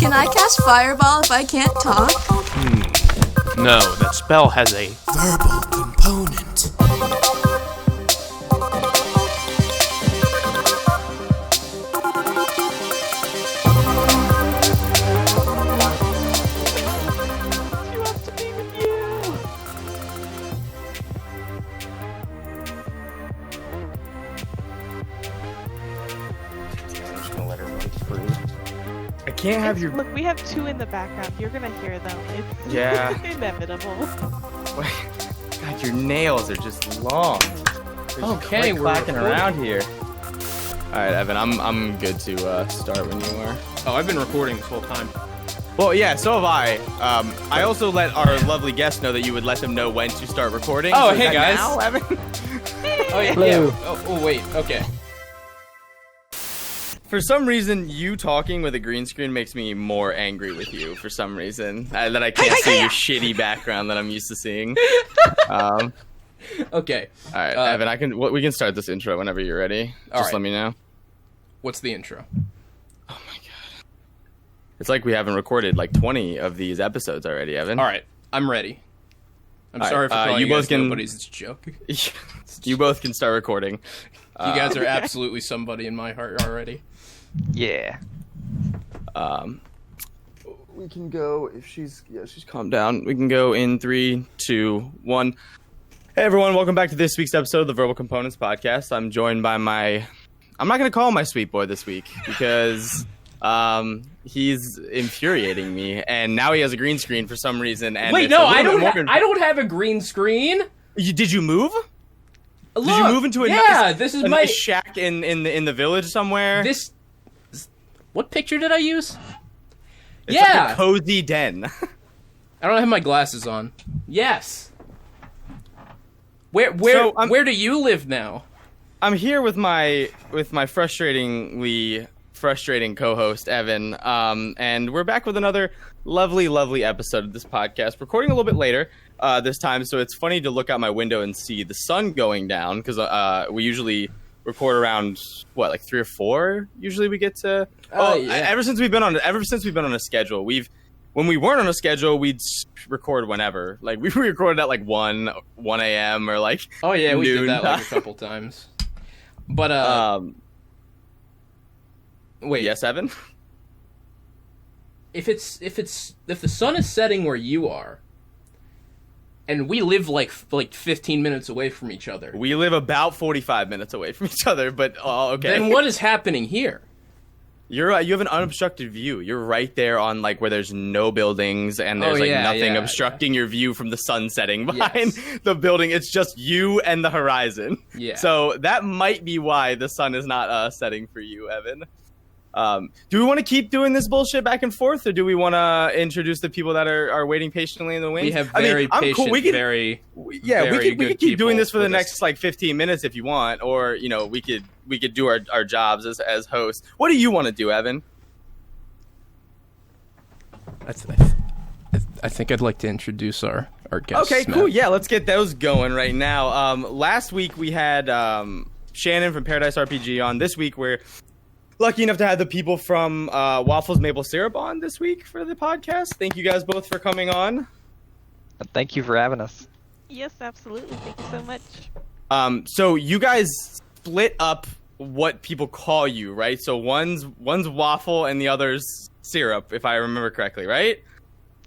Can I cast Fireball if I can't talk? No, that spell has a verbal component. I can't have your... Look, we have two in the background. You're gonna hear them. It's inevitable. God, your nails are just long. Okay, we're clacking around here. All right, Evan, I'm good to start when you are. Oh, I've been recording this whole time. Well, yeah, so have I. I also let our lovely guests know that you would let them know when to start recording. Oh, So hey, is that guys. now, Evan? Oh yeah. Hello. Oh wait. Okay. For some reason, you talking with a green screen makes me more angry with you. For some reason, that I can't see your shitty background that I'm used to seeing. Okay. All right, Evan, we can start this intro whenever you're ready. Just let me know. What's the intro? Oh my god. It's like we haven't recorded like 20 of these episodes already, Evan. All right, I'm ready. I'm All sorry right, for calling you you both guys can- nobody's. It's a joke. You You both can start recording. guys are absolutely somebody in my heart already. Yeah. We can go if she's calmed down. We can go in 3, 2, 1. Hey everyone, welcome back to this week's episode of the Verbal Components Podcast. I'm joined by I'm not gonna call him my sweet boy this week because he's infuriating me, and now he has a green screen for some reason. And Wait, it's no, a little I bit more don't have a green screen. Did you move? Look, Did you move into a this is a my nice shack in the village somewhere? What picture did I use? It's like a cozy den. I don't have my glasses on. Yes. Where do you live now? I'm here with my frustrating co-host Evan, and we're back with another lovely episode of this podcast. Recording a little bit later this time, so it's funny to look out my window and see the sun going down because we usually record around like 3 or 4. Usually we get to. Ever since we've been on a schedule, when we weren't on a schedule, we'd record whenever. Like we recorded at like 1 a.m. or like We noon. did that like a couple times. But wait. Yes, Evan. If the sun is setting where you are, and we live like 15 minutes away from each other, We live about 45 minutes away from each other, but okay. then what is happening here? You have an unobstructed view. You're right there on like where there's no buildings and there's nothing obstructing your view from the sun setting behind the building. It's just you and the horizon. Yeah. So that might be why the sun is not setting for you, Evan. Do we want to keep doing this bullshit back and forth, or do we want to introduce the people that are waiting patiently in the wings? We have very patient, We could keep doing this for the next like 15 minutes if you want, or we could do our jobs as hosts. What do you want to do, Evan? I think I'd like to introduce our guests. Okay, cool. Yeah, let's get those going right now. Last week we had Shannon from Paradise RPG on. This week we're lucky enough to have the people from WafflesMapleSyrup on this week for the podcast. Thank you guys both for coming on. Thank you for having us. Yes, absolutely. Thank you so much. So you guys split up what people call you, right? So one's Waffle and the other's Syrup, if I remember correctly, right?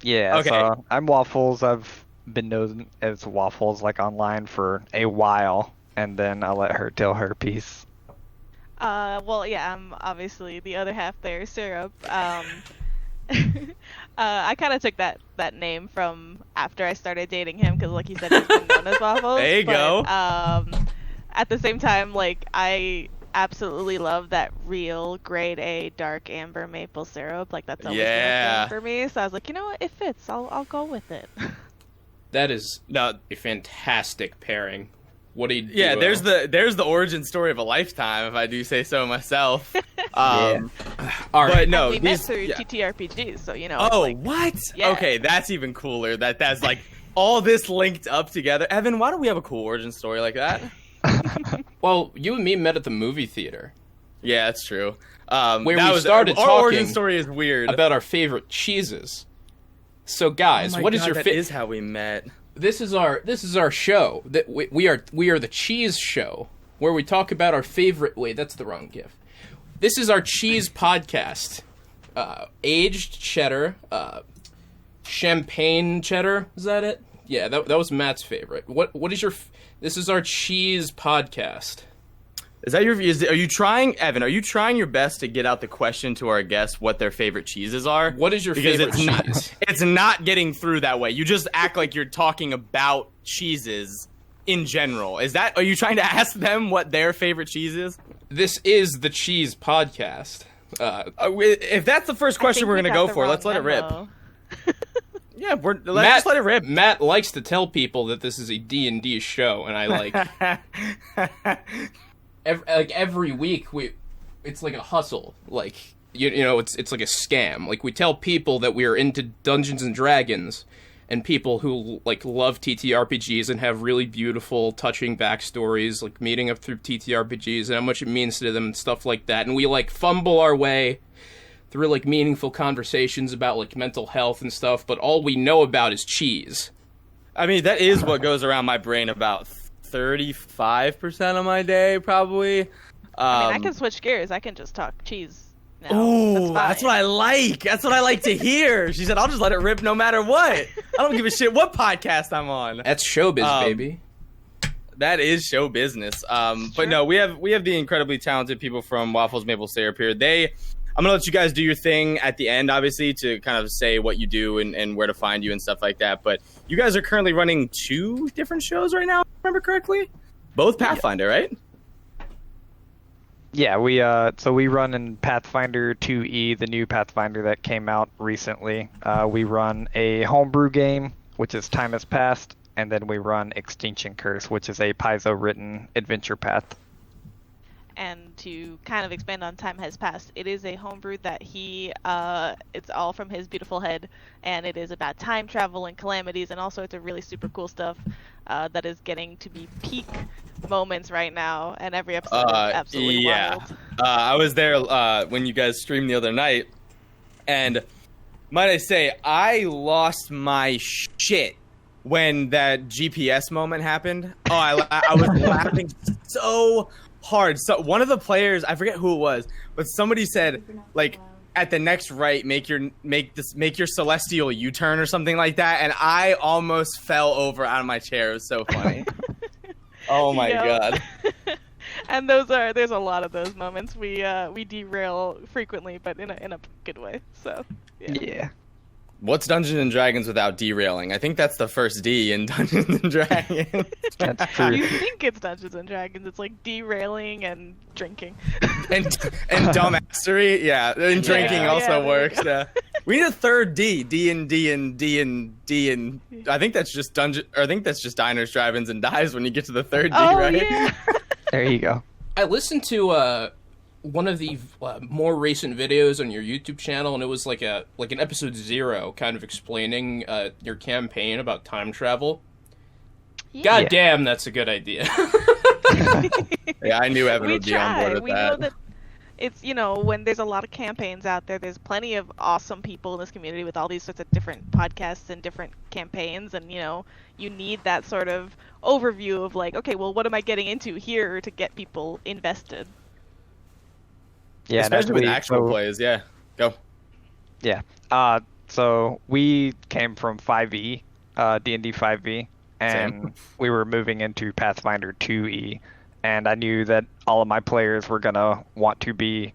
Yeah, Okay. so I'm Waffles. I've been known as Waffles like online for a while, and then I'll let her tell her piece. Well, yeah, I'm obviously the other half there, Syrup. I kind of took that name from after I started dating him, because like you said, he's been known as Waffles. There you go. At the same time, like, I absolutely love that real grade A dark amber maple syrup. Like, that's always been a thing for me. So I was like, you know what, it fits. I'll go with it. That is a fantastic pairing. What do you do? Yeah, there's the origin story of a lifetime, if I do say so myself. All right. But no, we met through TTRPGs, so you know. Oh, like, what? Yeah. Okay, that's even cooler. That's like all this linked up together. Evan, why don't we have a cool origin story like that? Well, you and me met at the movie theater. Yeah, that's true. Where that we started our origin talking story is weird. about our favorite cheeses. So, guys, Oh my what is God, your that is how we met. This is our show. That we are the Cheese Show, where we talk about our favorite. Wait, that's the wrong gift. This is our cheese podcast. Aged cheddar, champagne cheddar. Is that it? Yeah, that was Matt's favorite. What is your? This is our cheese podcast. Is that your? Are you trying, Evan? Are you trying your best to get out the question to our guests what their favorite cheeses are? What is your favorite cheese? It's not getting through that way. You just act like you're talking about cheeses in general. Are you trying to ask them what their favorite cheese is? This is the cheese podcast. If that's the first question we're gonna go for, let's let it rip. Yeah, let's just let it rip. Matt likes to tell people that this is a D&D show, and I like. Every week it's like a hustle. Like you know, it's like a scam. Like we tell people that we are into Dungeons and Dragons, and people who like love TTRPGs and have really beautiful, touching backstories, like meeting up through TTRPGs and how much it means to them and stuff like that. And we like fumble our way through like meaningful conversations about like mental health and stuff, but all we know about is cheese. I mean, that is what goes around my brain about 35% of my day, probably. I mean, I can switch gears. I can just talk cheese now. Ooh, that's what I like. That's what I like to hear. She said, I'll just let it rip no matter what. I don't give a shit what podcast I'm on. That's showbiz, baby. That is show business. But no, we have the incredibly talented people from Waffles Maple Syrup here. I'm going to let you guys do your thing at the end, obviously, to kind of say what you do and where to find you and stuff like that. But you guys are currently running 2 different shows right now, if I remember correctly? Both Pathfinder, right? Yeah, we run in Pathfinder 2E, the new Pathfinder that came out recently. We run a homebrew game, which is Time Has Passed, and then we run Extinction Curse, which is a Paizo-written adventure path. And to kind of expand on Time Has Passed, it is a homebrew that it's all from his beautiful head, and it is about time travel and calamities and all sorts of really super cool stuff that is getting to be peak moments right now, and every episode is absolutely wild. I was there when you guys streamed the other night, and might I say, I lost my shit when that GPS moment happened. Oh, I was laughing so hard. So one of the players, I forget who it was, but somebody said like at the next right make your celestial U-turn or something like that, and I almost fell over out of my chair. It was so funny. Oh my god. And there's a lot of those moments. We derail frequently, but in a good way. So yeah. What's Dungeons and Dragons without derailing? I think that's the first D in Dungeons and Dragons. That's true. You think it's Dungeons and Dragons? It's like derailing and drinking. and dumbassery, yeah. And drinking also works. Yeah. We need a third D. D and I think that's just diners, drive-ins, and dives when you get to the third D, right? Yeah. There you go. I listened to one of the more recent videos on your YouTube channel, and it was like an episode 0 kind of explaining your campaign about time travel. Yeah. God damn, that's a good idea. Yeah, I knew Evan would be on board with we that. know that it's, when there's a lot of campaigns out there, there's plenty of awesome people in this community with all these sorts of different podcasts and different campaigns, and you need that sort of overview of like, okay, well, what am I getting into here to get people invested? Yeah, especially with actual plays. Yeah, go. Yeah. So we came from 5e, D&D 5e, and we were moving into Pathfinder 2e, and I knew that all of my players were gonna want to be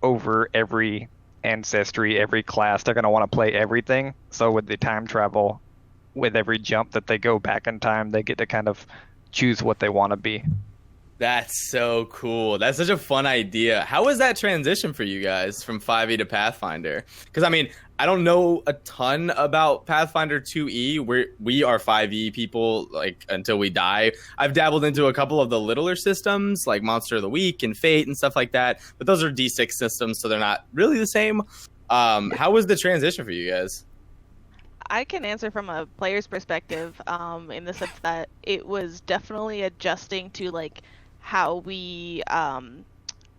over every ancestry, every class. They're gonna want to play everything. So with the time travel, with every jump that they go back in time, they get to kind of choose what they want to be. That's so cool. That's such a fun idea. How was that transition for you guys from 5e to Pathfinder? Because, I mean, I don't know a ton about Pathfinder 2e. We are 5e people, like, until we die. I've dabbled into a couple of the littler systems, like Monster of the Week and Fate and stuff like that. But those are D6 systems, so they're not really the same. How was the transition for you guys? I can answer from a player's perspective, in the sense that it was definitely adjusting to, like, how we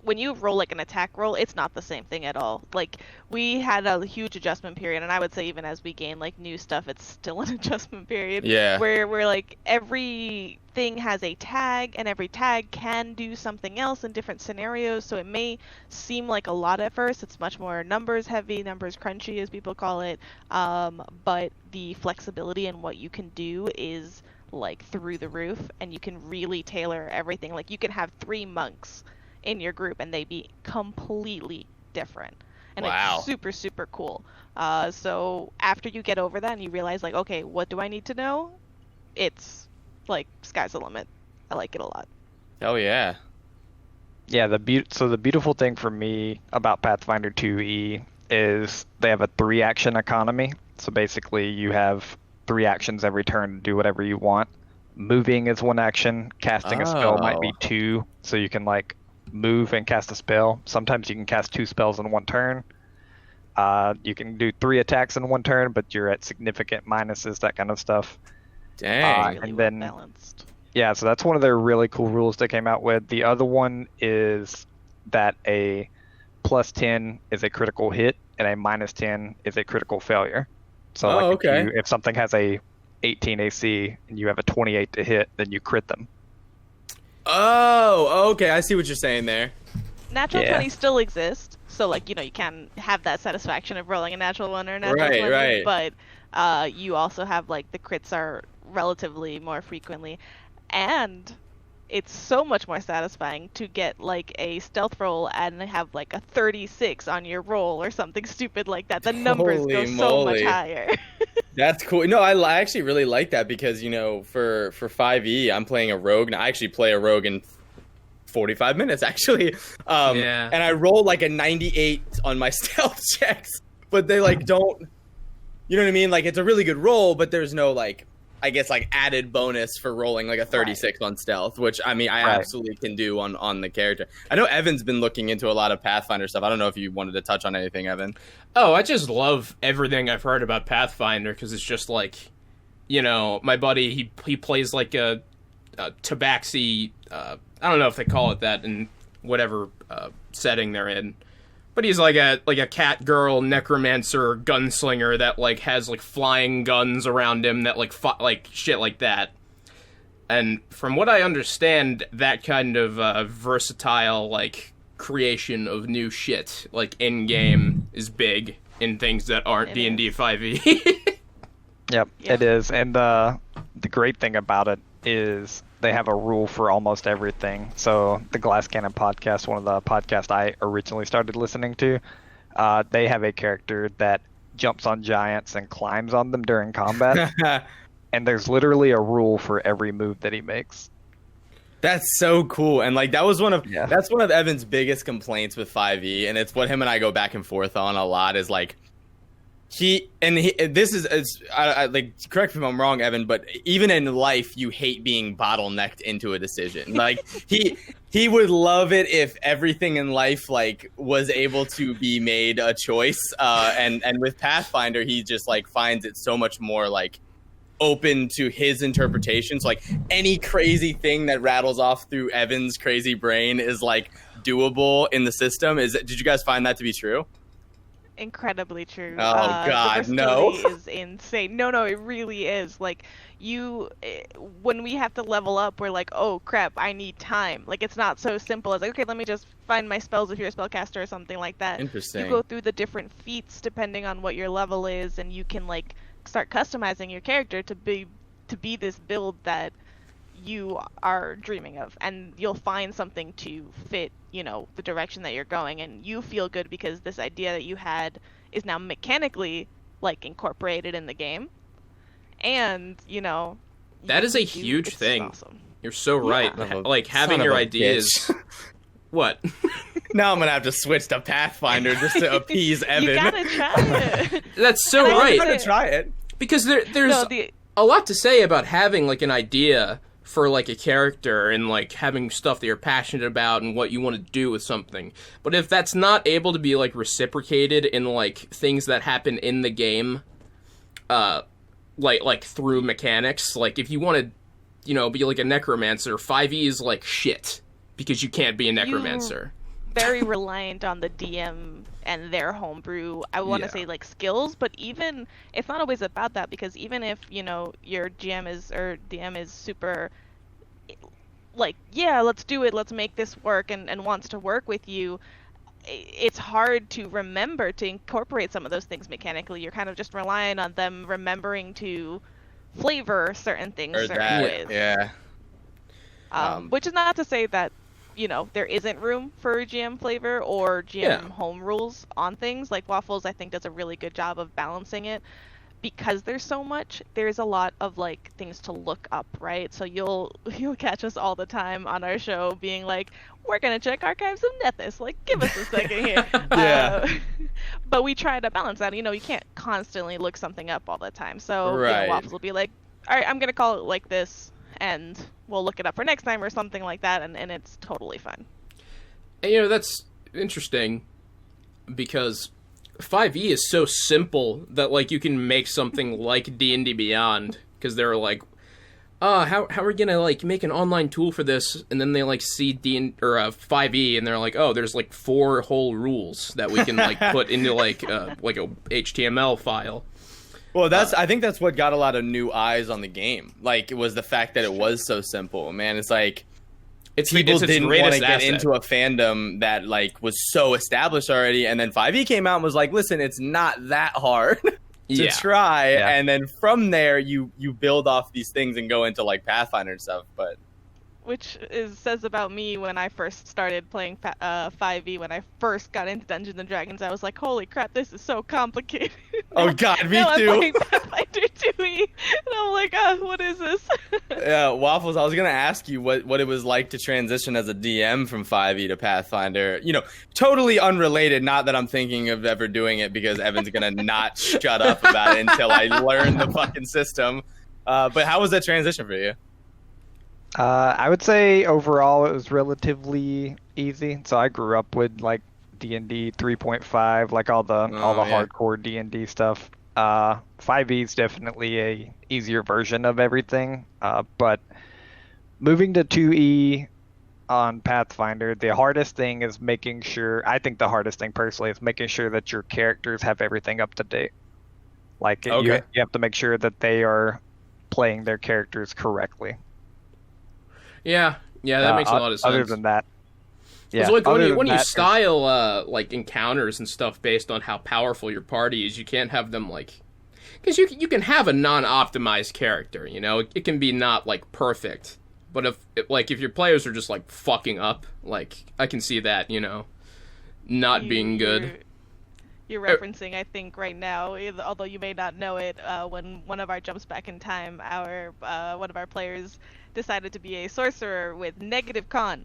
when you roll like an attack roll, it's not the same thing at all. Like, we had a huge adjustment period, and I would say even as we gain like new stuff, it's still an adjustment period. Yeah. Where we're like, everything has a tag, and every tag can do something else in different scenarios. So it may seem like a lot at first. It's much more numbers heavy, numbers crunchy, as people call it. But the flexibility in what you can do is like through the roof, and you can really tailor everything. Like, you can have 3 monks in your group and they be completely different, and Wow. it's super, super cool. So after you get over that and you realize, like, okay, what do I need to know, it's like sky's the limit. I like it a lot. Oh yeah. Yeah, the beautiful thing for me about Pathfinder 2e is they have a 3-action economy. So basically you have 3 actions every turn to do whatever you want. Moving is 1 action. Casting a spell might be 2, so you can like move and cast a spell. Sometimes you can cast 2 spells in 1 turn. You can do 3 attacks in 1 turn, but you're at significant minuses, that kind of stuff. Dang. Really and well then balanced. yeah, so that's one of their really cool rules they came out with. The other one is that a +10 is a critical hit and a -10 is a critical failure. So like okay. if something has a 18 AC and you have a 28 to hit, then you crit them. Oh, okay. I see what you're saying there. Natural Yeah. 20 still exist, so like, you can have that satisfaction of rolling a natural 1 or a natural Right, 20, right. but you also have like the crits are relatively more frequently, and it's so much more satisfying to get like a stealth roll and have like a 36 on your roll or something stupid like that. The numbers go Holy so much moly. higher. That's cool. No, I actually really like that because, for 5e, I'm playing a rogue. And I actually play a rogue in 45 minutes, actually. Yeah. And I roll like a 98 on my stealth checks, but they like don't, you know what I mean? Like, it's a really good roll, but there's no like, I guess like added bonus for rolling like a 36 on stealth, which I mean, I Right. absolutely can do on the character. I know Evan's been looking into a lot of Pathfinder stuff. I don't know if you wanted to touch on anything, Evan. Oh, I just love everything I've heard about Pathfinder because it's just like, my buddy, he plays like a tabaxi, I don't know if they call it that in whatever setting they're in, but he's like a cat girl necromancer gunslinger that like has like flying guns around him that like shit like that. And from what I understand, that kind of versatile like creation of new shit like in game is big in things that aren't It D&D is. 5e. Yep, Yeah. it is. And the great thing about it is they have a rule for almost everything. So the Glass Cannon podcast, one of the podcasts I originally started listening to, they have a character that jumps on giants and climbs on them during combat. And there's literally a rule for every move that he makes. That's so cool. And like that's one of Yeah. Evan's biggest complaints with 5e, and it's what him and I go back and forth on a lot is like this is like, correct me if I'm wrong, Evan, but even in life you hate being bottlenecked into a decision. Like he would love it if everything in life like was able to be made a choice. And with Pathfinder he just like finds it so much more like open to his interpretations. Like any crazy thing that rattles off through Evan's crazy brain is like doable in the system. Did you guys find that to be true? Incredibly true. Oh, God, the no. versatility is insane. No, it really is. Like, when we have to level up, we're like, oh crap, I need time. Like, it's not so simple as like, okay, let me just find my spells if you're a spellcaster or something like that. Interesting. You go through the different feats depending on what your level is, and you can like start customizing your character to be this build that you are dreaming of, and you'll find something to fit the direction that you're going, and you feel good because this idea that you had is now mechanically like incorporated in the game, and That is a you can huge it's thing. awesome. You're so right. Yeah. Like having Son of your a ideas. bitch. What? Now I'm gonna have to switch to Pathfinder just to appease Evan. You gotta try it. That's so And I right. I'm gonna try it. Because there's No, a lot to say about having like an idea for like a character and like having stuff that you're passionate about and what you want to do with something. But if that's not able to be like reciprocated in like things that happen in the game, like through mechanics, like if you want to, be like a necromancer, 5e is like shit because you can't be a necromancer. very reliant on the DM and their homebrew. I want to say like skills, but even it's not always about that, because even if your GM is or DM is super like, yeah, let's do it, let's make this work, and wants to work with you, it's hard to remember to incorporate some of those things mechanically. You're kind of just relying on them remembering to flavor certain things certain ways. Yeah. Which is not to say that there isn't room for GM flavor or GM home rules on things. Like Waffles, I think, does a really good job of balancing it. Because there's so much, there's a lot of like things to look up, right? So you'll catch us all the time on our show being like, we're gonna check archives of Nethys. Like, give us a second here. But we try to balance that. You can't constantly look something up all the time. So Waffles will be like, all right, I'm gonna call it like this, and we'll look it up for next time or something like that, and it's totally fun. And that's interesting because 5e is so simple that like you can make something like D&D Beyond, because they're like, how are we gonna like make an online tool for this? And then they like see 5e and they're like, oh, there's like 4 whole rules that we can like put into like a HTML file. Well, I think that's what got a lot of new eyes on the game. Like, it was the fact that it was so simple. Man, it's like people didn't want to get into a fandom that like was so established already, and then 5e came out and was like, listen, it's not that hard to try, and then from there you build off these things and go into like Pathfinder and stuff. But which says about me when I first started playing 5e. When I first got into Dungeons and Dragons, I was like, holy crap, this is so complicated. Oh god, me now too. I'm playing Pathfinder 2e, and I'm like, what is this? Yeah, Waffles, I was gonna ask you what it was like to transition as a DM from 5e to Pathfinder. Totally unrelated. Not that I'm thinking of ever doing it, because Evan's gonna not shut up about it until I learn the fucking system. But how was that transition for you? I would say overall it was relatively easy. So I grew up with like D&D 3.5, like all the hardcore D&D stuff. 5e is definitely a easier version of everything. But moving to 2e on Pathfinder, the hardest thing is making sure. I think the hardest thing personally is making sure that your characters have everything up to date. Like you have to make sure that they are playing their characters correctly. Yeah, that makes a lot of sense. Other than that, like when you style like encounters and stuff based on how powerful your party is, you can't have them like, because you can have a non-optimized character, it can be not like perfect, but if your players are just like fucking up, like I can see that not being good. You're referencing, I think, right now, although you may not know it, when one of our jumps back in time, one of our players decided to be a sorcerer with negative con.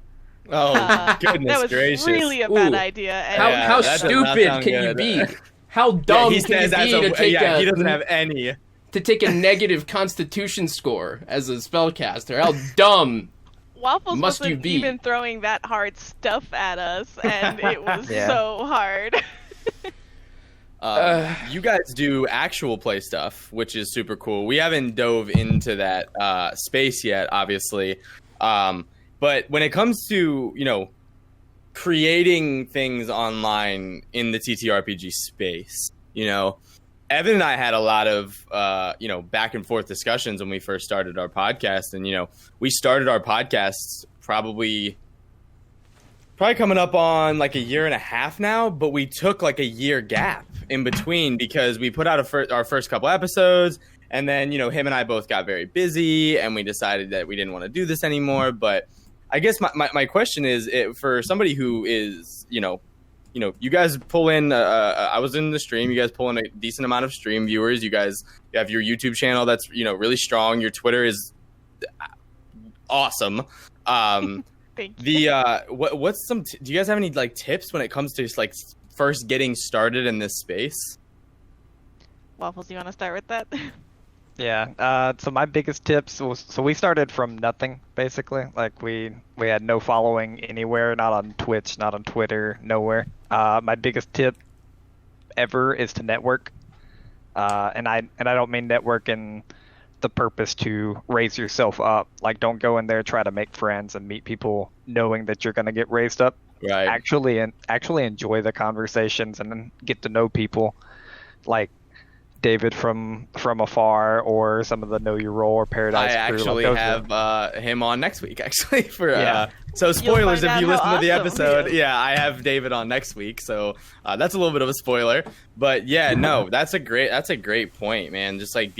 Oh, goodness gracious. That was really a bad idea. And how stupid can you be? How dumb can you be to take he doesn't have any. To take a negative constitution score as a spellcaster. How dumb Waffles must wasn't you be? Even throwing that hard stuff at us, and it was so hard. You guys do actual play stuff, which is super cool. We haven't dove into that space yet, obviously. But when it comes to, creating things online in the TTRPG space, Evan and I had a lot of, back and forth discussions when we first started our podcast. And, we started our podcasts probably coming up on like a year and a half now, but we took like a year gap in between because we put out our first couple episodes, and then him and I both got very busy and we decided that we didn't want to do this anymore. But I guess my question is, for somebody who is you guys pull in I was in the stream, you guys pull in a decent amount of stream viewers, you guys have your YouTube channel that's really strong, your Twitter is awesome. Do you guys have any like tips when it comes to like first getting started in this space? Waffles, you want to start with that? Yeah. So my biggest tips was, we started from nothing basically. Like we had no following anywhere, not on Twitch, not on Twitter, nowhere. My biggest tip ever is to network. And I don't mean network in the purpose to raise yourself up. Like, don't go in there, try to make friends and meet people knowing that you're going to get raised up. Right. actually enjoy the conversations and then get to know people, like David from afar, or some of the Know Your Role or Paradise I crew. actually Like, have him on next week, actually. For Yeah. So spoilers find if you out listen how to the awesome episode. he is. Yeah, I have David on next week, so that's a little bit of a spoiler. But yeah, no, that's a great point, man. Just like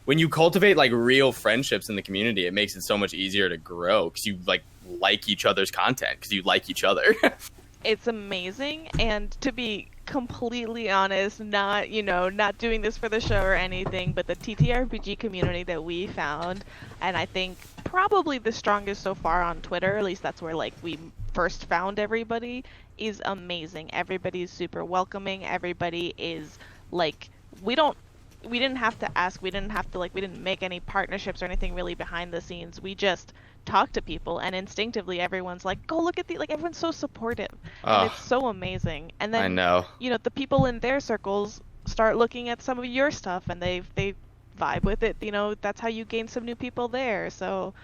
when you cultivate like real friendships in the community, it makes it so much easier to grow because you like each other's content because you like each other. It's amazing, and to be completely honest, not doing this for the show or anything, but the TTRPG community that we found, and I think probably the strongest so far on Twitter, at least that's where like we first found everybody, is amazing. Everybody's super welcoming. Everybody is like, we didn't have to ask, we didn't make any partnerships or anything really behind the scenes. We just talk to people, and instinctively everyone's like, go look at everyone's so supportive, and it's so amazing. And then I know. The people in their circles start looking at some of your stuff, and they vibe with it. That's how you gain some new people there. So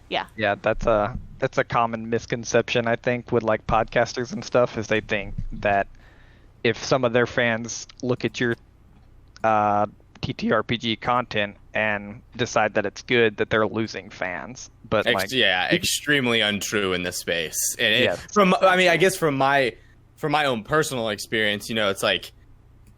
yeah, that's a common misconception, I think, with like podcasters and stuff, is they think that if some of their fans look at your TTRPG content and decide that it's good, that they're losing fans. But extremely untrue in this space. And Yes. I guess from my own personal experience, it's like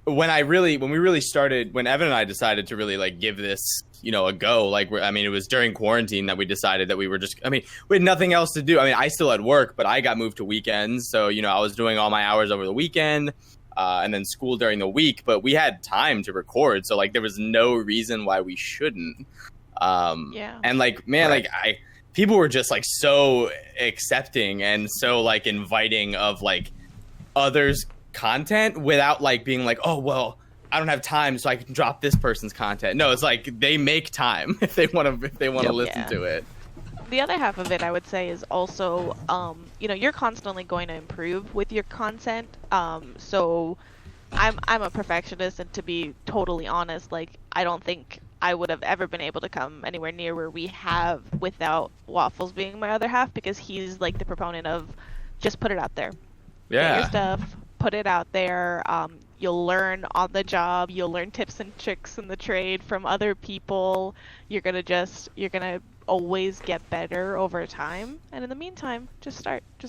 when we really started, when Evan and I decided to really like give this, a go, like it was during quarantine that we decided that we had nothing else to do. I still had work, but I got moved to weekends, so I was doing all my hours over the weekend. And then school during the week, but we had time to record, so like there was no reason why we shouldn't. And like, man, right. Like people were just like so accepting and so like inviting of like others' content without like being like, oh well, I don't have time, so I can drop this person's content. No, it's like they make time if they want to listen to it. The other half of it, I would say, is also, you're constantly going to improve with your content. So I'm a perfectionist, and to be totally honest, like, I don't think I would have ever been able to come anywhere near where we have without Waffles being my other half, because he's like the proponent of just put it out there. Yeah. Get your stuff, put it out there. You'll learn on the job. You'll learn tips and tricks in the trade from other people. You're gonna always get better over time, and in the meantime, just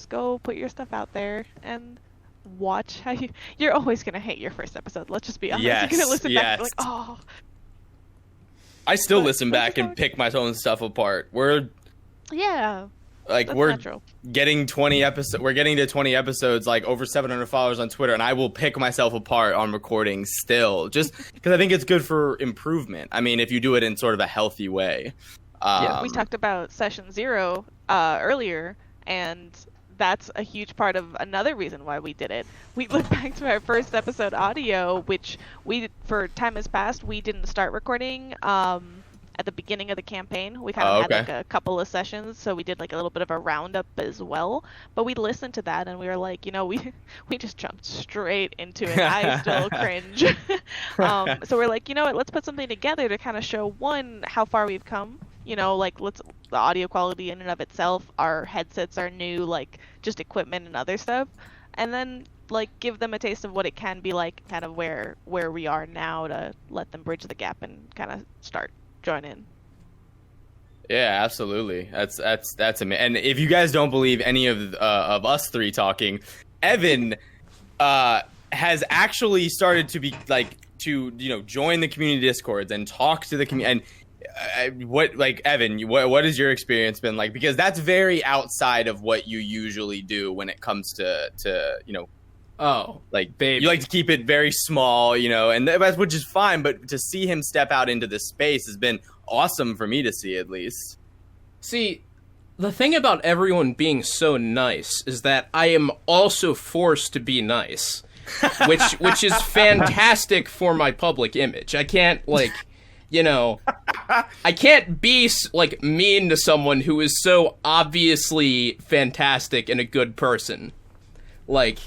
go put your stuff out there and watch how you're always gonna hate your first episode. Let's just be honest. Yes, you're gonna listen back and be like, oh. I still listen back and pick my own stuff apart. We're natural. Getting 20 episodes. We're getting to 20 episodes, like over 700 followers on Twitter, and I will pick myself apart on recording still, just because I think it's good for improvement. If you do it in sort of a healthy way. We talked about session 0 earlier, and that's a huge part of another reason why we did it. We look back to our first episode audio, which for time has passed, we didn't start recording at the beginning of the campaign. We kind of had like a couple of sessions, so we did like a little bit of a roundup as well. But we listened to that and we were like, we just jumped straight into it. I still cringe. So we're like, let's put something together to kind of show, one, how far we've come. The audio quality in and of itself, our headsets are new, like just equipment and other stuff, and then like give them a taste of what it can be like, kind of where we are now, to let them bridge the gap and kind of join in. Yeah, absolutely. That's amazing. And if you guys don't believe any of us three talking, Evan has actually started to be like to join the community discords and talk to the community. And Evan, what has your experience been like? Because that's very outside of what you usually do when it comes to Oh, like, baby. You like to keep it very small, and which is fine. But to see him step out into this space has been awesome for me to see, at least. See, the thing about everyone being so nice is that I am also forced to be nice, which is fantastic for my public image. I can't I can't be like mean to someone who is so obviously fantastic and a good person. Like.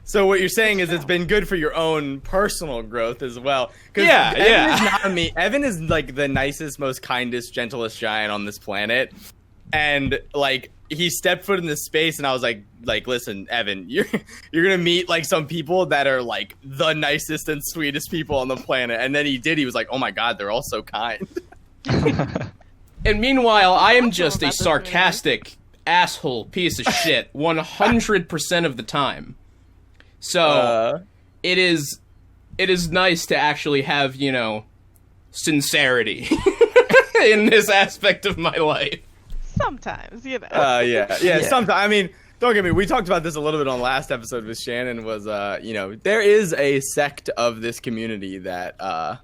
So what you're saying is it's been good for your own personal growth as well. Yeah. Evan is like the nicest, most kindest, gentlest giant on this planet. and like he stepped foot in this space, and I was like, listen, Evan, you're gonna meet like some people that are like the nicest and sweetest people on the planet. And then he did. He was like, oh my god, they're all so kind. And meanwhile, I am just a sarcastic asshole piece of shit 100% of the time. So it is nice to actually have, you know, sincerity in this aspect of my life. Sometimes, you know. Yeah. Sometimes. I mean, don't get me. We talked about this a little bit on last episode with Shannon. Was you know, there is a sect of this community that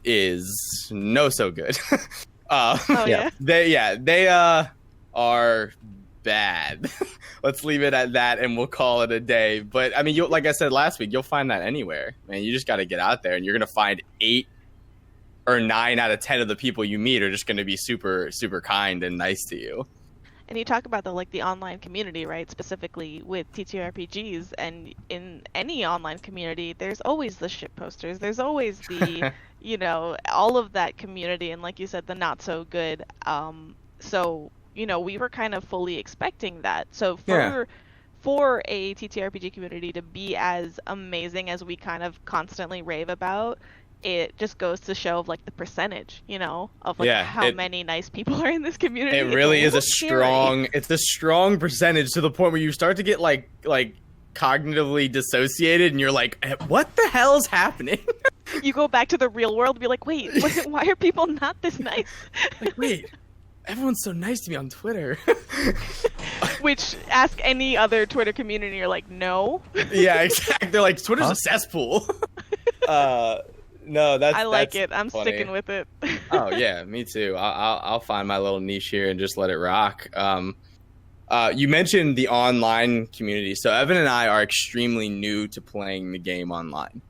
is no so good. They are bad. Let's leave it at that, and we'll call it a day. But I mean, like I said last week, you'll find that anywhere, man. You just got to get out there, and you're gonna find 8 or 9 out of 10 of the people you meet are just gonna be super, super kind and nice to you. And you talk about the online community, right? Specifically with TTRPGs, and in any online community, there's always the shit posters. There's always the, you know, all of that community, and like you said, the not so good. So you know, we were kind of fully expecting that. So for a TTRPG community to be as amazing as we kind of constantly rave about, it just goes to show of like the percentage, you know, of like how many nice people are in this community. It really is a strong percentage, to the point where you start to get like cognitively dissociated, and you're like, what the hell is happening? You go back to the real world and be like, wait, why are people not this nice? Like, wait, everyone's so nice to me on Twitter. Which, ask any other Twitter community, you're like, no. Yeah, exactly. They're like, Twitter's a cesspool. No, I like that's it. I'm funny. sticking with it. Oh yeah, me too. I'll find my little niche here and just let it rock. You mentioned the online community, so Evan and I are extremely new to playing the game online.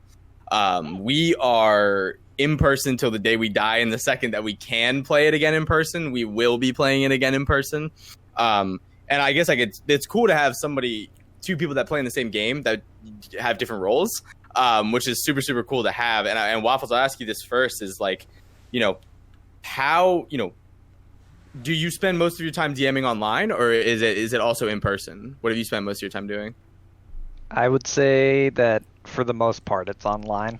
We are in person till the day we die, and the second that we can play it again in person, we will be playing it again in person. And I guess it's cool to have two people that play in the same game that have different roles. Which is super, super cool to have. And Waffles, I'll ask you this first, is like, you know, how, you know, do you spend most of your time DMing online, or is it also in person? What have you spent most of your time doing? I would say that for the most part it's online.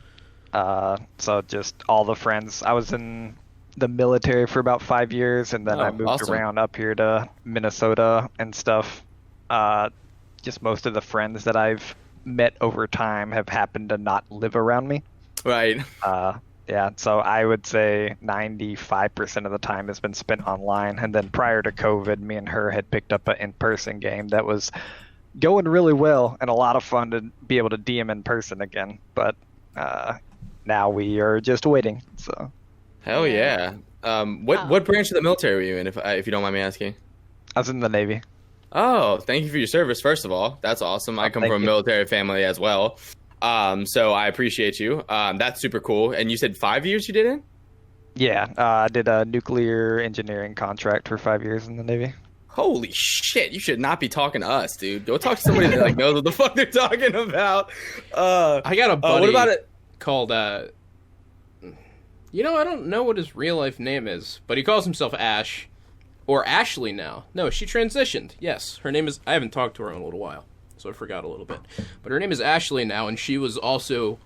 So just all the friends. I was in the military for about 5 years, and then I moved around up here to Minnesota and stuff. Just most of the friends that I've met over time have happened to not live around me. Right. Yeah, so I would say 95% of the time has been spent online. And then prior to COVID, me and her had picked up an in-person game that was going really well and a lot of fun to be able to DM in person again. But now we are just waiting. So. Hell yeah. What branch of the military were you in, if you don't mind me asking? I was in the Navy. Oh, thank you for your service, first of all. That's awesome. I come from a military family as well. So I appreciate you. That's super cool. And you said 5 years you did it? Yeah, I did a nuclear engineering contract for 5 years in the Navy. Holy shit, you should not be talking to us, dude. Go talk to somebody that like knows what the fuck they're talking about. I got a buddy what about it? Called, you know, I don't know what his real life name is, but he calls himself Ash. Or Ashley now. No, she transitioned. Yes, her name is... I haven't talked to her in a little while, so I forgot a little bit. But her name is Ashley now, and she was also...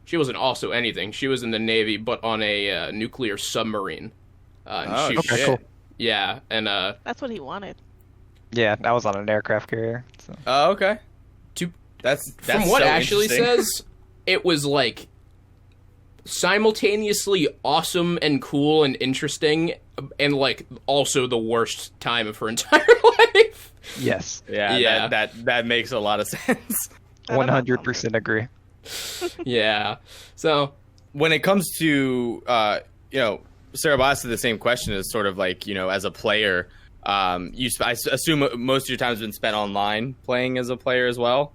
She wasn't also anything. She was in the Navy, but on a nuclear submarine. Okay, cool. Yeah, and... That's what he wanted. Yeah, I was on an aircraft carrier. So. Oh, okay. That's from what so Ashley says, it was like simultaneously awesome and cool and interesting, and like also the worst time of her entire life. Yes. Yeah. That makes a lot of sense. 100% agree. Yeah. So when it comes to you know, Syrup, I asked the same question as sort of like, you know, as a player, I assume most of your time has been spent online playing as a player as well.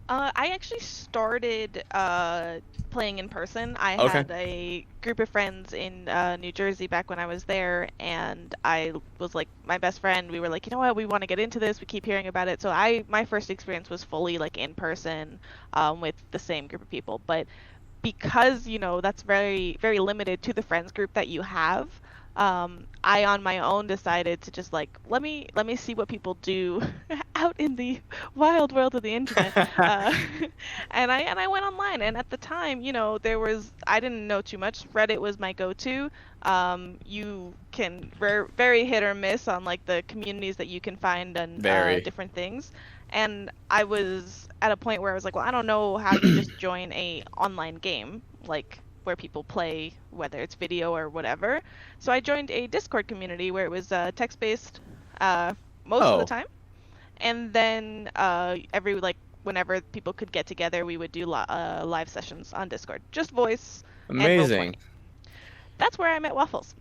I actually started playing in person. I had a group of friends in New Jersey back when I was there, and I was like, my best friend, we were like, you know what, we want to get into this, we keep hearing about it. So my first experience was fully like in person with the same group of people. But because, you know, that's very, very limited to the friends group that you have, I on my own decided to just like let me see what people do out in the wild world of the internet, and I went online. And at the time, I didn't know too much. Reddit was my go-to. You can very hit or miss on like the communities that you can find and different things. And I was at a point where I was like, well, I don't know how to just join a online game like where people play, whether it's video or whatever. So I joined a Discord community where it was text-based most of the time. And then whenever people could get together, we would do live sessions on Discord. Just voice. Amazing. That's where I met Waffles.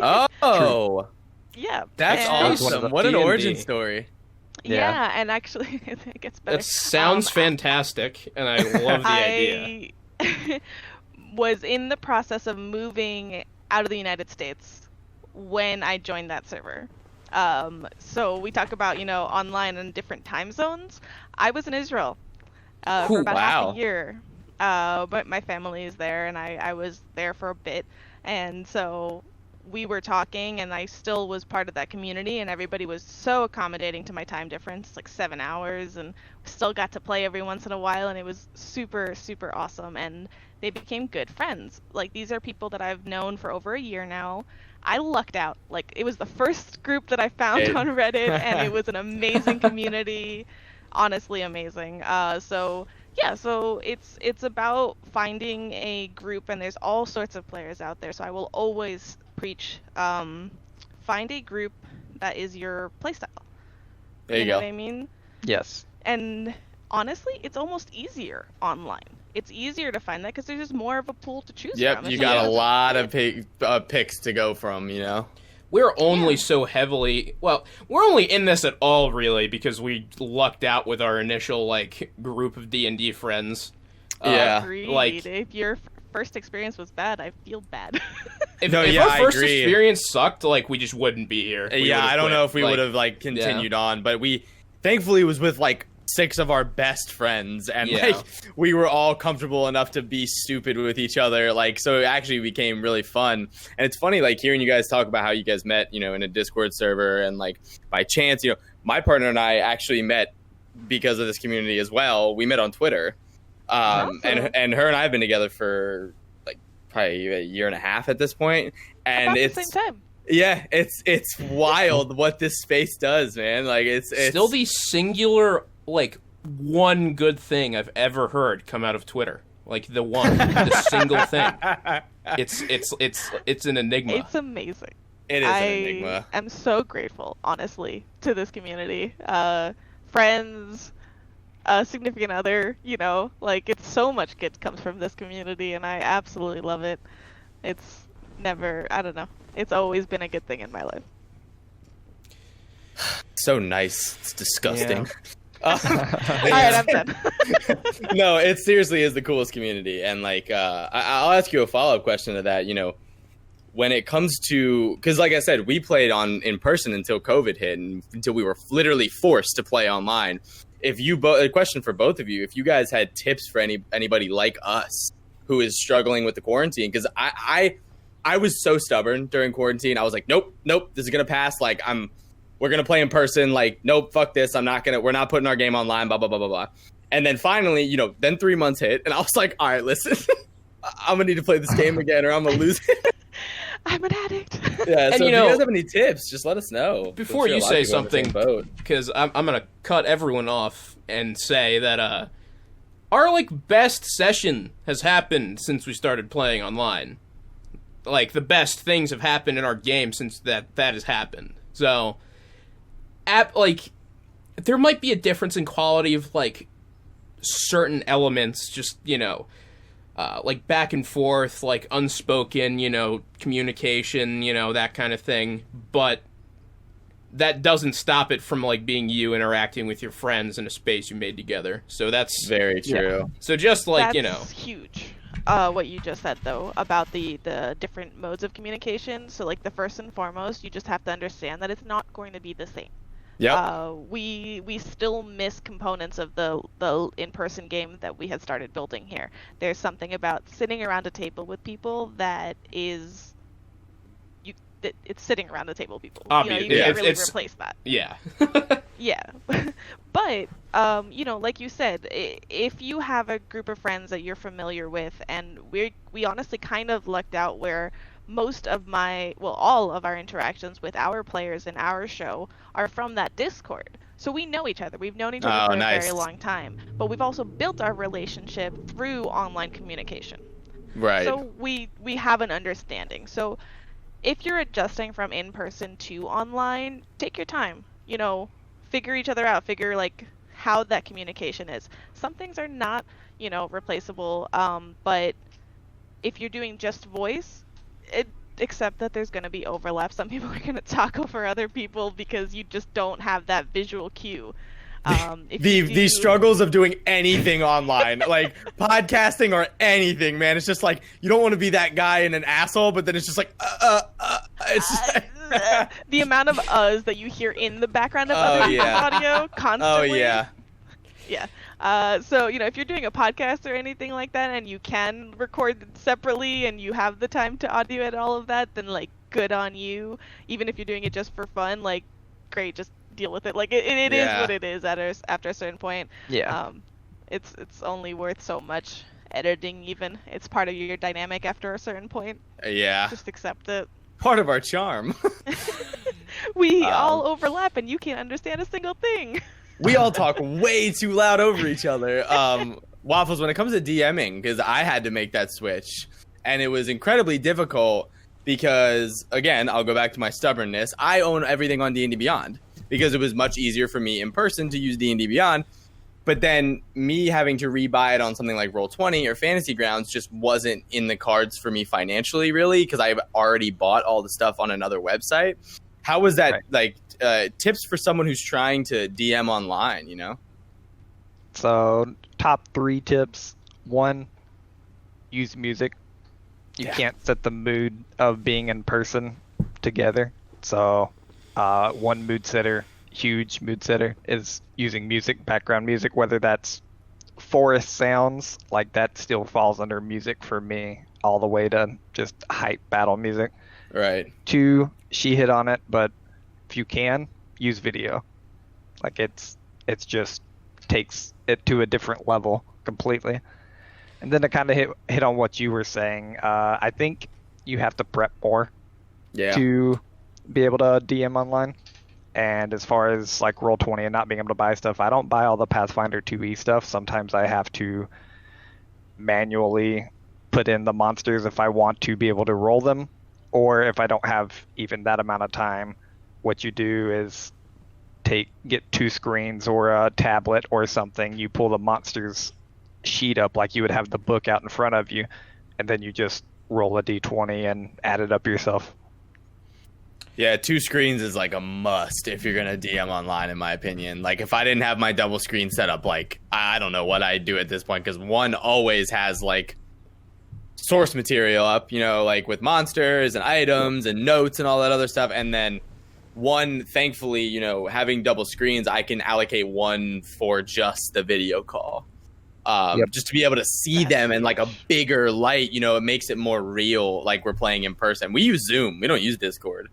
Oh. Yeah. That's awesome. What an D&D. origin story. Yeah, and actually, it gets better. That sounds fantastic, and I love the idea. I was in the process of moving out of the United States when I joined that server. So we talk about, online and different time zones. I was in Israel for about half a year. But my family is there, and I was there for a bit. And so we were talking, and I still was part of that community, and everybody was so accommodating to my time difference, like 7 hours, and still got to play every once in a while, and it was super, super awesome. And they became good friends. Like, these are people that I've known for over a year now. I lucked out. Like, it was the first group that I found on Reddit, and it was an amazing community. Honestly amazing. So it's about finding a group, and there's all sorts of players out there. So I will always preach, find a group that is your playstyle. There you know go. What I mean? Yes. And honestly, it's almost easier online. It's easier to find that because there's just more of a pool to choose from. Yep, you got a lot of picks to go from, We're only so heavily... Well, we're only in this at all, really, because we lucked out with our initial, group of D&D friends. Yeah. Agreed. If your first experience was bad, I feel bad. If our first experience sucked, we just wouldn't be here. I don't know if we would have, continued on, but we... Thankfully, it was with, 6 of our best friends, and we were all comfortable enough to be stupid with each other, so it actually became really fun. And it's funny hearing you guys talk about how you guys met in a Discord server, and by chance, my partner and I actually met because of this community as well. We met on Twitter, and her and I have been together for probably a year and a half at this point, and about it's the same time. Yeah, it's wild what this space does, man. It's still the singular one good thing I've ever heard come out of Twitter. The single thing. It's an enigma. It's amazing. It is an enigma. I'm so grateful, honestly, to this community. Friends, significant other, it's so much good comes from this community, and I absolutely love it. It's never, I don't know. It's always been a good thing in my life. So nice. It's disgusting. Yeah. Alright, I'm done. No, it seriously is the coolest community. And I'll ask you a follow-up question to that. When it comes to, because like I said, we played in person until COVID hit, and until we were literally forced to play online. A question for both of you, if you guys had tips for anybody like us who is struggling with the quarantine, because I was so stubborn during quarantine. I was like, nope, this is gonna pass. We're gonna play in person. Nope, fuck this. we're not putting our game online. Blah blah blah blah blah. And then finally, then 3 months hit, and I was like, all right, listen, I'm gonna need to play this game again, or I'm gonna lose it. I'm an addict. Yeah. So if you guys have any tips, just let us know. Before you say something, because I'm gonna cut everyone off and say that our best session has happened since we started playing online. The best things have happened in our game since that has happened. So, there might be a difference in quality of, certain elements, just, back and forth, unspoken, communication, that kind of thing. But that doesn't stop it from, being you interacting with your friends in a space you made together. So that's... Very true. Yeah. So just, That's huge. What you just said, though, about the different modes of communication. So, the first and foremost, you just have to understand that it's not going to be the same. Yeah. We still miss components of the in-person game that we had started building here. There's something about sitting around a table with people that is it's sitting around the table, people. Obvious. You can't Yeah, really it's- replace that. Yeah. Yeah. But, like you said, if you have a group of friends that you're familiar with, and we honestly kind of lucked out where most of all of our interactions with our players in our show are from that Discord. So we know each other. We've known each other for a very long time. But we've also built our relationship through online communication. Right. So we have an understanding. So if you're adjusting from in-person to online, take your time. Figure each other out. Figure how that communication is. Some things are not, replaceable. But if you're doing just voice, accept that there's going to be overlap. Some people are going to talk over other people because you just don't have that visual cue. The struggles of doing anything online, like podcasting or anything, man. It's just like you don't want to be that guy and an asshole, but then it's just like it's just like... the amount of uhs that you hear in the background of other people's audio constantly. Oh yeah. Yeah. So, if you're doing a podcast or anything like that and you can record separately and you have the time to audio edit all of that, then, good on you. Even if you're doing it just for fun, great, just deal with it. It is what it is after a certain point. Yeah. It's only worth so much editing even. It's part of your dynamic after a certain point. Yeah. Just accept it. Part of our charm. We all overlap and you can't understand a single thing. We all talk way too loud over each other. Waffles, when it comes to DMing, because I had to make that switch, and it was incredibly difficult because, again, I'll go back to my stubbornness. I own everything on D&D Beyond because it was much easier for me in person to use D&D Beyond. But then me having to rebuy it on something like Roll20 or Fantasy Grounds just wasn't in the cards for me financially, really, because I've already bought all the stuff on another website. How was that, tips for someone who's trying to DM online, So, top 3 tips. 1, use music. You can't set the mood of being in person together. So, one mood setter, huge mood setter, is using music, background music, whether that's forest sounds, that still falls under music for me, all the way to just hype battle music. Right. 2, she hit on it, but if you can, use video. It's just takes it to a different level completely. And then to kind of hit on what you were saying, I think you have to prep more to be able to DM online. And as far as Roll20 and not being able to buy stuff, I don't buy all the Pathfinder 2e stuff. Sometimes I have to manually put in the monsters if I want to be able to roll them, or if I don't have even that amount of time. What you do is get 2 screens or a tablet or something. You pull the monsters sheet up like you would have the book out in front of you, and then you just roll a d20 and add it up yourself. Yeah, 2 screens is a must if you're gonna DM online, in my opinion. If I didn't have my double screen set up, I don't know what I'd do at this point, because one always has source material up, with monsters and items and notes and all that other stuff, and then one, thankfully, having double screens, I can allocate one for just the video call. Just to be able to see them in a bigger light, it makes it more real, we're playing in person. We use Zoom. We don't use Discord.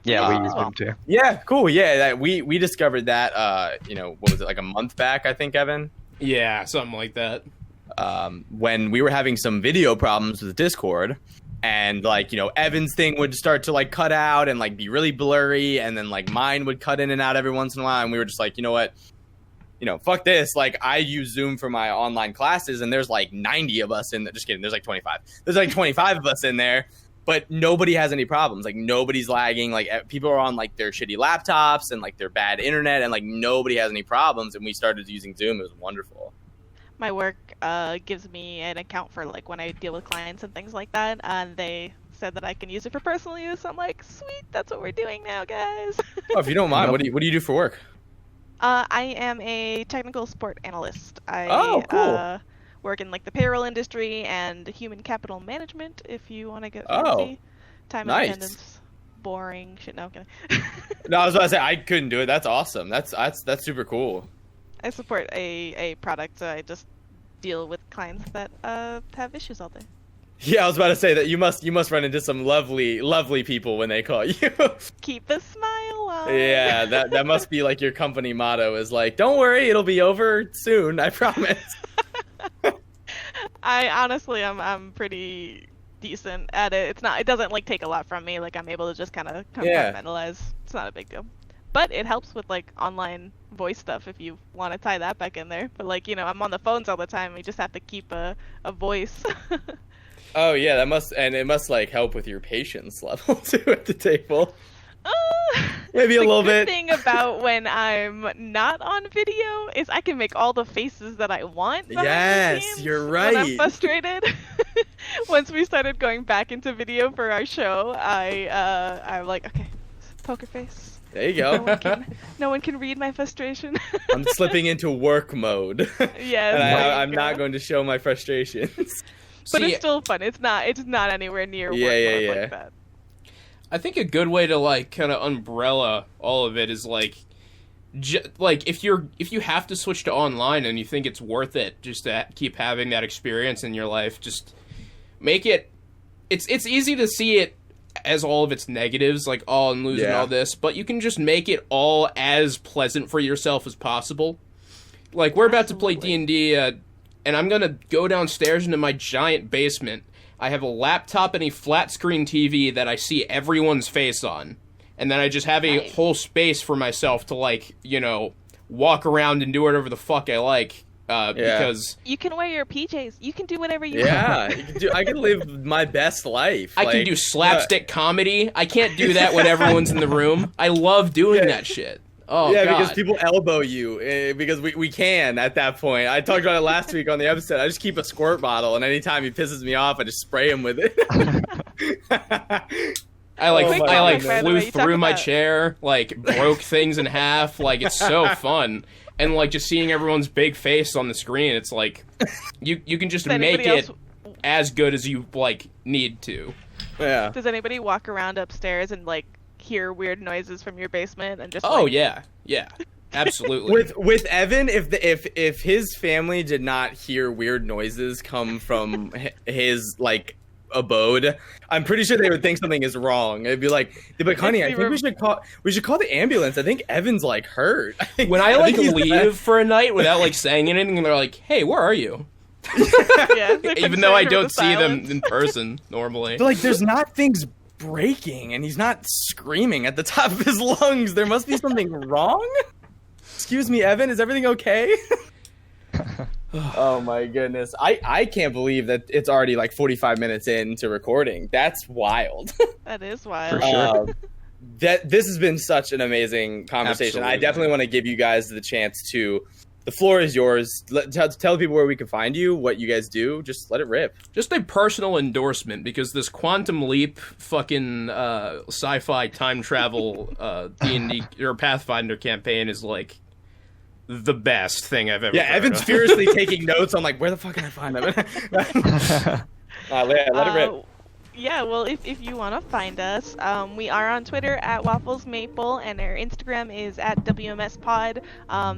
Yeah, we use them too. Yeah, cool. Yeah, we discovered that, what was it, a month back, I think, Evan? Yeah, something like that. When we were having some video problems with Discord, and Evan's thing would start to cut out and be really blurry, and then mine would cut in and out every once in a while, and we were just you know what, fuck this. I use Zoom for my online classes, and there's 90 of us in there. Just kidding, there's 25. There's 25 of us in there, but nobody has any problems. Nobody's lagging. People are on their shitty laptops and their bad internet, and nobody has any problems. And we started using Zoom. It was wonderful. My work gives me an account for when I deal with clients and things like that, and they said that I can use it for personal use. So I'm like, sweet, that's what we're doing now, guys. Oh, if you don't mind, what do you do for work? I am a technical support analyst. Cool. Work in the payroll industry and human capital management. If you want to get fancy. Time and attendance, boring shit. No, I'm kidding. No, I was about to say I couldn't do it. That's awesome. That's super cool. I support a product, so I just deal with clients that have issues all day. Yeah, I was about to say that you must run into some lovely people when they call you. Keep a smile on. Yeah, that must be like your company motto is like, don't worry, it'll be over soon, I promise. I honestly, I'm pretty decent at it. It doesn't like take a lot from me. Like I'm able to just kind of compartmentalize. It's not a big deal. But it helps with like online voice stuff if you want to tie that back in there. But like, I'm on the phones all the time. We just have to keep a voice. Oh yeah, it must like help with your patience level too at the table. Maybe a little bit. The thing about when I'm not on video is I can make all the faces that I want. Yes, you're right. When I'm frustrated. Once we started going back into video for our show, I'm like, okay, poker face. There you go. No one can read my frustration. I'm slipping into work mode. Yes. And I'm not going to show my frustrations. But it's still fun. It's not anywhere near work mode like that. I think a good way to like kind of umbrella all of it is like, like if you have to switch to online and you think it's worth it just to keep having that experience in your life, just make it. It's easy to see it as all of its negatives, like I'm losing all this, but you can just make it all as pleasant for yourself as possible. Like we're about to play D&D, and I'm gonna go downstairs into my giant basement. I have a laptop and a flat screen TV that I see everyone's face on. And then I just have a whole space for myself to, like, walk around and do whatever the fuck I like. Because... You can wear your PJs. You can do whatever you want. Yeah, I can live my best life. I can do slapstick comedy. I can't do that when everyone's in the room. I love doing that shit. Oh, yeah, God. Because people elbow you, because we can at that point. I talked about it last week on the episode. I just keep a squirt bottle, and anytime he pisses me off, I just spray him with it. I flew through my chair, like broke things in half. Like it's so fun, and like just seeing everyone's big face on the screen, it's like you can just make it as good as you like need to. Yeah. Does anybody walk around upstairs and like hear weird noises from your basement and just yeah, absolutely. with Evan, if his family did not hear weird noises come from his like abode, I'm pretty sure they would think something is wrong. They'd be like, honey, I think we should call the ambulance. I think Evan's like hurt. When I like leave for a night without like saying anything, and they're like, hey, where are you? Even though I don't see them in person normally. But like there's not things breaking and he's not screaming at the top of his lungs. There must be something wrong. Excuse me, Evan, is everything okay? Oh my goodness. I can't believe that it's already like 45 minutes into recording. That's wild. That is wild. For sure. This has been such an amazing conversation. Absolutely. I definitely want to give you guys the chance to. The floor is yours. Tell people where we can find you, what you guys do. Just let it rip. Just a personal endorsement, because this Quantum Leap fucking sci-fi time travel D&D or Pathfinder campaign is like the best thing I've ever heard. Evan's furiously taking notes on like, where the fuck can I find them? Let it rip. Yeah, well, if you want to find us, we are on Twitter at WafflesMaple, and our Instagram is at WMSPod.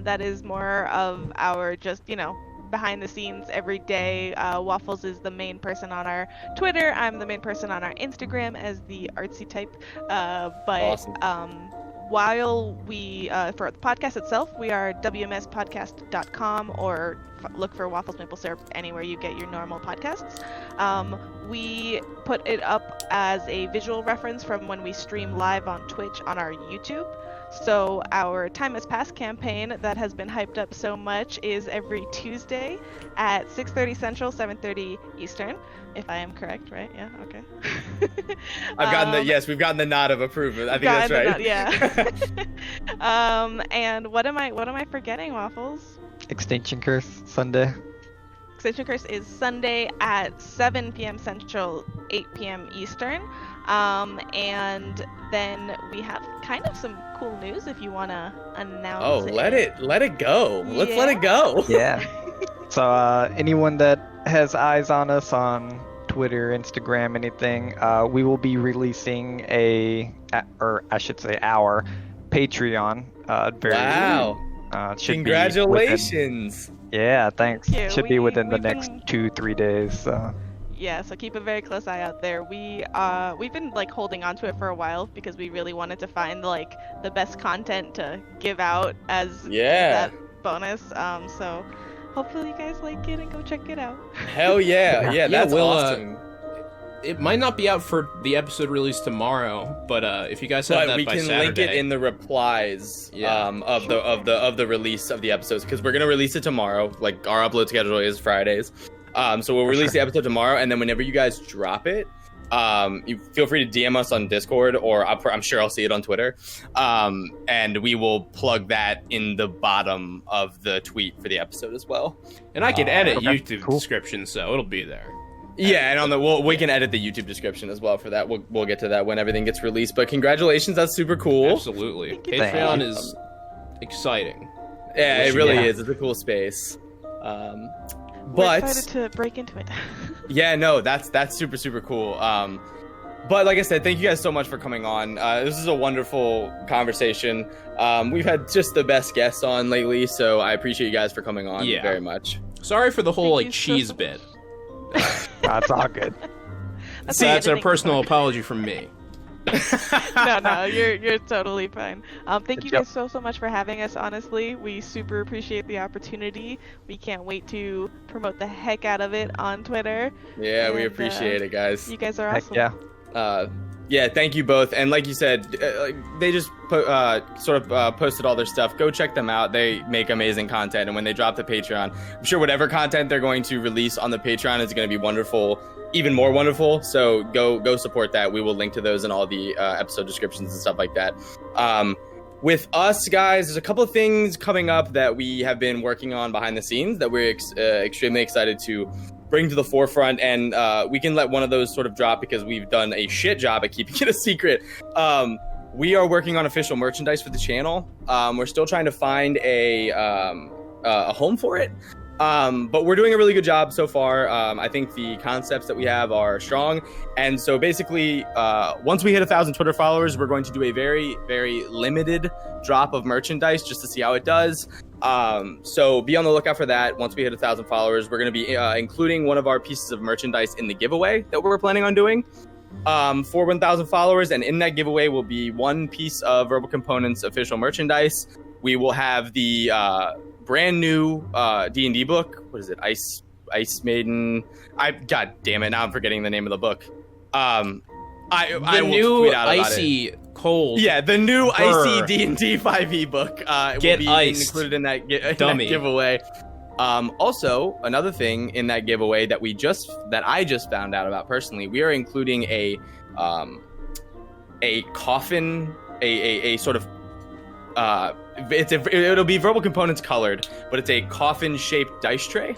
That is more of our just, behind the scenes every day. Waffles is the main person on our Twitter. I'm the main person on our Instagram as the artsy type. Awesome. While we, for the podcast itself, we are WMSpodcast.com, or look for Waffles Maple Syrup anywhere you get your normal podcasts. We put it up as a visual reference from when we stream live on Twitch on our YouTube. So our Time Has Passed campaign that has been hyped up so much is every Tuesday at 6:30 Central, 7:30 Eastern. If I am correct, right? Yeah, okay. I've gotten we've gotten the nod of approval. I think that's right. Yeah. And what am I forgetting, Waffles? Extinction Curse Sunday. Extinction Curse is Sunday at 7 p.m. Central, 8 p.m. Eastern. And then we have kind of some cool news if you want to announce it. Let it go. Let's let it go. Yeah. So anyone that has eyes on us on Twitter, Instagram, anything, we will be releasing our Patreon very Wow. Congratulations. Yeah, thanks. Yeah, should be within the next 2-3 days. yeah, so keep a very close eye out there. We've been like holding on to it for a while because we really wanted to find like the best content to give out as that bonus. So hopefully you guys like it and go check it out. Hell yeah, yeah, that's awesome. It might not be out for the episode release tomorrow, but if you guys have that we by can Saturday, link it in the replies of the release of the episodes, because we're gonna release it tomorrow. Like our upload schedule is Fridays, so we'll release the episode tomorrow, and then whenever you guys drop it, you feel free to DM us on Discord, or I'm sure I'll see it on Twitter, and we will plug that in the bottom of the tweet for the episode as well. And I can edit YouTube descriptions, so it'll be there. Yeah, and on the we can edit the YouTube description as well for that. We'll get to that when everything gets released. But congratulations, that's super cool. Absolutely, Patreon is exciting. Yeah, it really is. It's a cool space. We're But excited to break into it. yeah, no, that's super cool. But like I said, thank you guys so much for coming on. This is a wonderful conversation. We've had just the best guests on lately, so I appreciate you guys for coming on very much. Sorry for the whole Thank like you cheese so bit. That's all good. That's a personal apology from me. No, you're totally fine. Thank you guys so much for having us. Honestly, we super appreciate the opportunity. We can't wait to promote the heck out of it on Twitter. Yeah, we And, appreciate it, guys. You guys are Heck awesome. yeah. Yeah, thank you both. And like you said, they just posted all their stuff. Go check them out. They make amazing content. And when they drop the Patreon, I'm sure whatever content they're going to release on the Patreon is going to be wonderful, even more wonderful. So go support that. We will link to those in all the episode descriptions and stuff like that. With us, guys, there's a couple of things coming up that we have been working on behind the scenes that we're extremely excited to bring to the forefront, and we can let one of those sort of drop because we've done a shit job at keeping it a secret. We are working on official merchandise for the channel. We're still trying to find a home for it, but we're doing a really good job so far. I think the concepts that we have are strong, and so basically, once we hit 1,000 Twitter followers, we're going to do a very, very limited drop of merchandise just to see how it does. So be on the lookout for that. Once we hit 1,000 followers, we're going to be including one of our pieces of merchandise in the giveaway that we're planning on doing for 1,000 followers. And in that giveaway will be one piece of Verbal Components official merchandise. We will have the brand new D&D book. What is it? Ice Maiden. God damn it! Now I'm forgetting the name of the book. I will new tweet out about icy it. cold. Yeah, the new Brr. icy D&D 5e book Get will be iced. included in that Dummy. giveaway. Also, another thing in that giveaway that I just found out about personally, we are including a coffin, a sort of it'll be Verbal Components colored, but it's a coffin-shaped dice tray.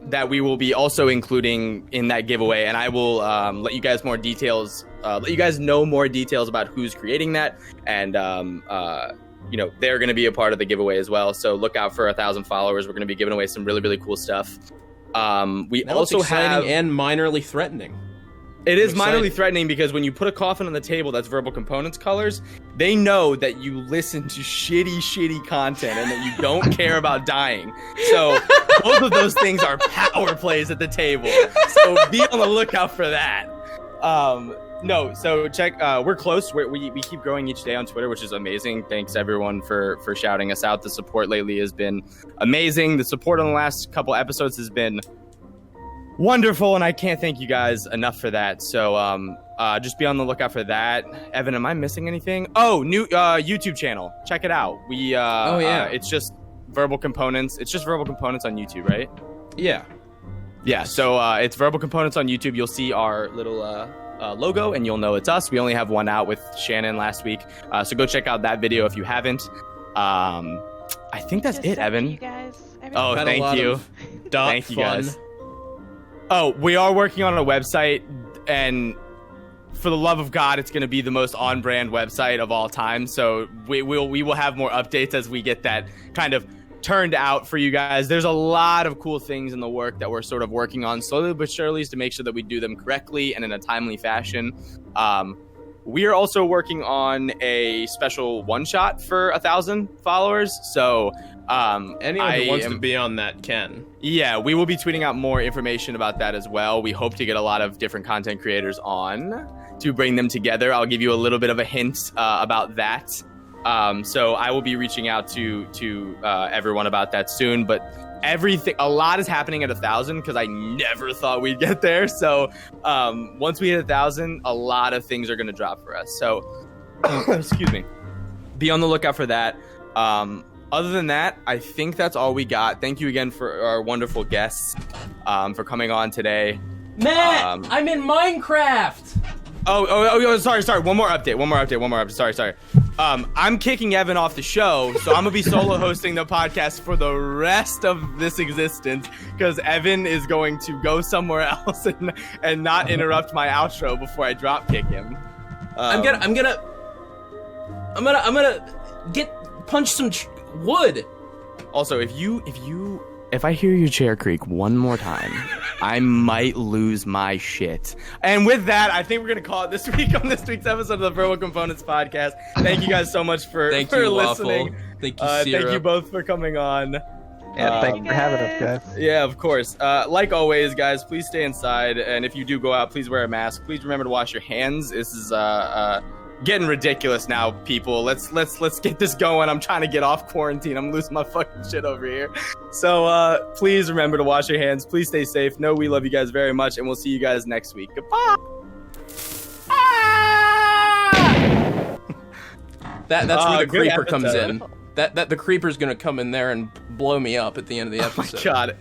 That we will be also including in that giveaway, and I will let you guys know more details about who's creating that, and they're going to be a part of the giveaway as well. So look out for 1,000 followers. We're going to be giving away some really, really cool stuff. We That also looks exciting have and minorly threatening. It is I'm excited. minorly threatening because when you put a coffin on the table that's Verbal Components colors, they know that you listen to shitty content and that you don't care about dying. So both of those things are power plays at the table. So be on the lookout for that. So check. We're close. We keep growing each day on Twitter, which is amazing. Thanks everyone for shouting us out. The support lately has been amazing. The support on the last couple episodes has been wonderful, and I can't thank you guys enough for that. So just be on the lookout for that. Evan, am I missing anything? Oh, new YouTube channel. Check it out. It's just Verbal Components. It's just Verbal Components on YouTube, right? Yeah. So it's Verbal Components on YouTube. You'll see our little logo, and you'll know it's us. We only have one out with Shannon last week, so go check out that video if you haven't. I think that's it, Evan. You guys. Oh, Had a thank lot you. of dot Thank you fun. guys. Oh, we are working on a website, and for the love of God, it's going to be the most on-brand website of all time. So we will have more updates as we get that kind of turned out for you guys. There's a lot of cool things in the work that we're sort of working on slowly but surely to make sure that we do them correctly and in a timely fashion. we are also working on a special one-shot for 1,000 followers. So Anyone who wants to be on that can. Yeah, we will be tweeting out more information about that as well. We hope to get a lot of different content creators on to bring them together. I'll give you a little bit of a hint about that. So I will be reaching out to everyone about that soon. But a lot is happening at 1,000 because I never thought we'd get there. So once we hit 1,000, a lot of things are going to drop for us. So excuse me. Be on the lookout for that. Other than that, I think that's all we got. Thank you again for our wonderful guests for coming on today. Matt, I'm in Minecraft. Oh, sorry. One more update. Sorry. I'm kicking Evan off the show, so I'm gonna be solo hosting the podcast for the rest of this existence because Evan is going to go somewhere else and not interrupt my outro before I drop kick him. I'm gonna get punch some wood. Also, if I hear your chair creak one more time, I might lose my shit. And with that, I think we're gonna call it this week on this week's episode of the Verbal Components Podcast. Thank you guys so much for listening. Waffle. Thank you, Syrup. Thank you both for coming on. Yeah, thank you for having us, guys. Yeah, of course. Like always, guys, please stay inside. And if you do go out, please wear a mask. Please remember to wash your hands. This is getting ridiculous now, people. Let's get this going. I'm trying to get off quarantine. I'm losing my fucking shit over here. So please remember to wash your hands. Please stay safe. No, we love you guys very much, and we'll see you guys next week. Goodbye. That's where the good creeper comes episode. in. That the creeper's gonna come in there and blow me up at the end of the episode. Oh my god.